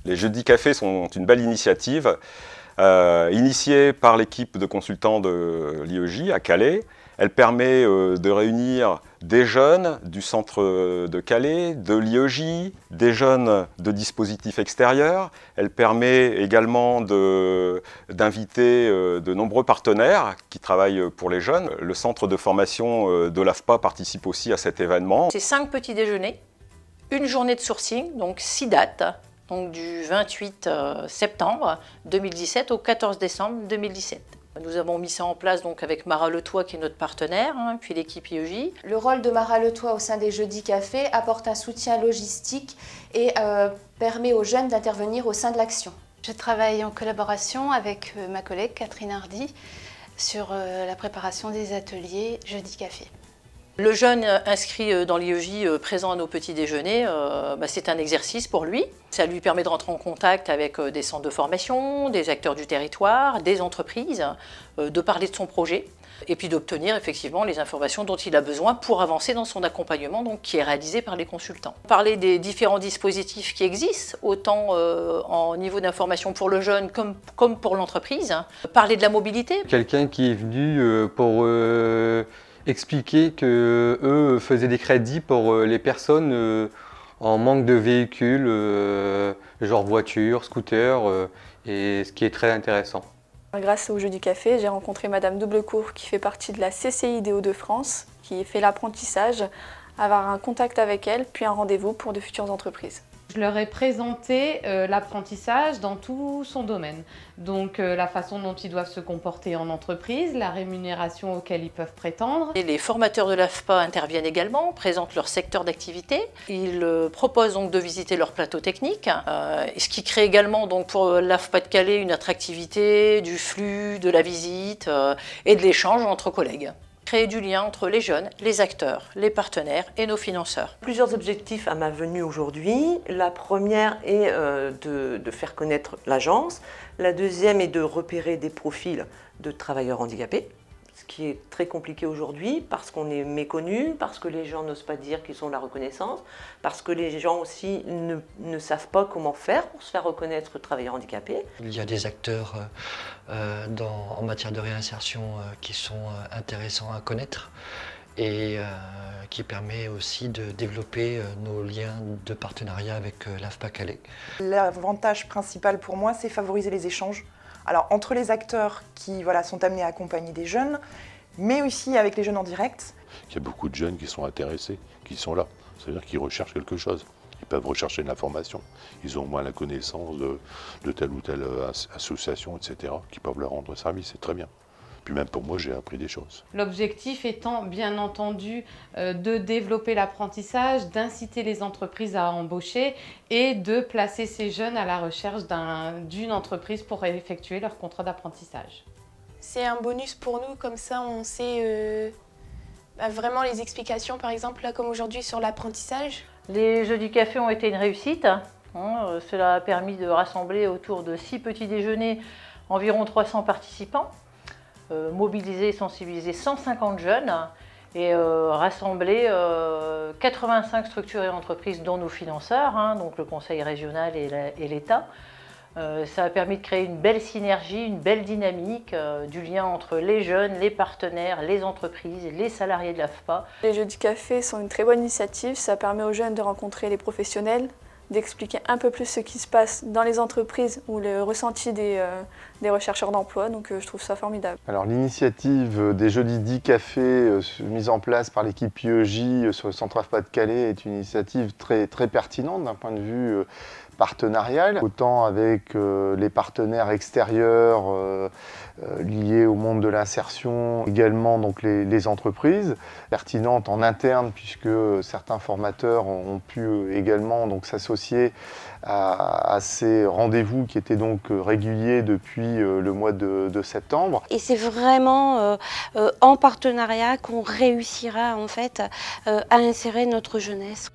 Les Jeudis Café sont une belle initiative, initiée par l'équipe de consultants de l'IEJ à Calais. Elle permet de réunir des jeunes du centre de Calais, de l'IEJ, des jeunes de dispositifs extérieurs. Elle permet également d'inviter de nombreux partenaires qui travaillent pour les jeunes. Le centre de formation de l'AFPA participe aussi à cet événement. C'est 5 petits déjeuners, une journée de sourcing, donc 6 dates, donc du 28 septembre 2017 au 14 décembre 2017. Nous avons mis ça en place donc avec Mara Letois qui est notre partenaire, puis l'équipe IEJ. Le rôle de Mara Letois au sein des Jeudis Café apporte un soutien logistique et permet aux jeunes d'intervenir au sein de l'action. Je travaille en collaboration avec ma collègue Catherine Hardy sur la préparation des ateliers Jeudis Café. Le jeune inscrit dans l'IEJ présent à nos petits déjeuners, c'est un exercice pour lui. Ça lui permet de rentrer en contact avec des centres de formation, des acteurs du territoire, des entreprises, de parler de son projet et puis d'obtenir effectivement les informations dont il a besoin pour avancer dans son accompagnement donc, qui est réalisé par les consultants. Parler des différents dispositifs qui existent, autant en niveau d'information pour le jeune comme pour l'entreprise. Parler de la mobilité. Quelqu'un qui est venu pour expliquer qu'eux faisaient des crédits pour les personnes en manque de véhicules, genre voiture, scooter, et ce qui est très intéressant. Grâce au Jeudis Café, j'ai rencontré Madame Doublecourt qui fait partie de la CCI des Hauts-de-France, qui fait l'apprentissage, avoir un contact avec elle, puis un rendez-vous pour de futures entreprises. Je leur ai présenté l'apprentissage dans tout son domaine. Donc la façon dont ils doivent se comporter en entreprise, la rémunération auquel ils peuvent prétendre. Et les formateurs de l'AFPA interviennent également, présentent leur secteur d'activité. Ils proposent donc de visiter leur plateau technique, ce qui crée également donc, pour l'AFPA de Calais une attractivité, du flux, de la visite et de l'échange entre collègues. Créer du lien entre les jeunes, les acteurs, les partenaires et nos financeurs. Plusieurs objectifs à ma venue aujourd'hui. La première est de faire connaître l'agence. La deuxième est de repérer des profils de travailleurs handicapés, ce qui est très compliqué aujourd'hui parce qu'on est méconnu, parce que les gens n'osent pas dire qu'ils ont la reconnaissance, parce que les gens aussi ne savent pas comment faire pour se faire reconnaître travailleurs handicapés. Il y a des acteurs en matière de réinsertion qui sont intéressants à connaître et qui permet aussi de développer nos liens de partenariat avec l'AFPA Calais. L'avantage principal pour moi, c'est favoriser les échanges. Alors entre les acteurs qui sont amenés à accompagner des jeunes, mais aussi avec les jeunes en direct. Il y a beaucoup de jeunes qui sont intéressés, qui sont là. C'est-à-dire qu'ils recherchent quelque chose. Ils peuvent rechercher de l'information. Ils ont au moins la connaissance de telle ou telle association, etc., qui peuvent leur rendre service. C'est très bien. Puis même pour moi, j'ai appris des choses. L'objectif étant, bien entendu, de développer l'apprentissage, d'inciter les entreprises à embaucher et de placer ces jeunes à la recherche d'une entreprise pour effectuer leur contrat d'apprentissage. C'est un bonus pour nous, comme ça on sait vraiment les explications, par exemple, là comme aujourd'hui sur l'apprentissage. Les Jeudis Café ont été une réussite. Cela a permis de rassembler autour de 6 petits déjeuners environ 300 participants. Mobiliser et sensibiliser 150 jeunes et rassembler 85 structures et entreprises dont nos financeurs, donc le Conseil régional et l'État. Ça a permis de créer une belle synergie, une belle dynamique du lien entre les jeunes, les partenaires, les entreprises, les salariés de l'AFPA. Les Jeudis Café sont une très bonne initiative, ça permet aux jeunes de rencontrer les professionnels, d'expliquer un peu plus ce qui se passe dans les entreprises ou le ressenti des rechercheurs d'emploi, donc je trouve ça formidable. Alors l'initiative des Jeudis Café mise en place par l'équipe IEJ sur le centre AFPA de Calais est une initiative très pertinente d'un point de vue partenarial, autant avec les partenaires extérieurs liés au monde de l'insertion, également donc les entreprises, pertinentes en interne puisque certains formateurs ont pu également s'associer à ces rendez-vous qui étaient donc réguliers depuis le mois de septembre. Et c'est vraiment en partenariat qu'on réussira en fait à insérer notre jeunesse.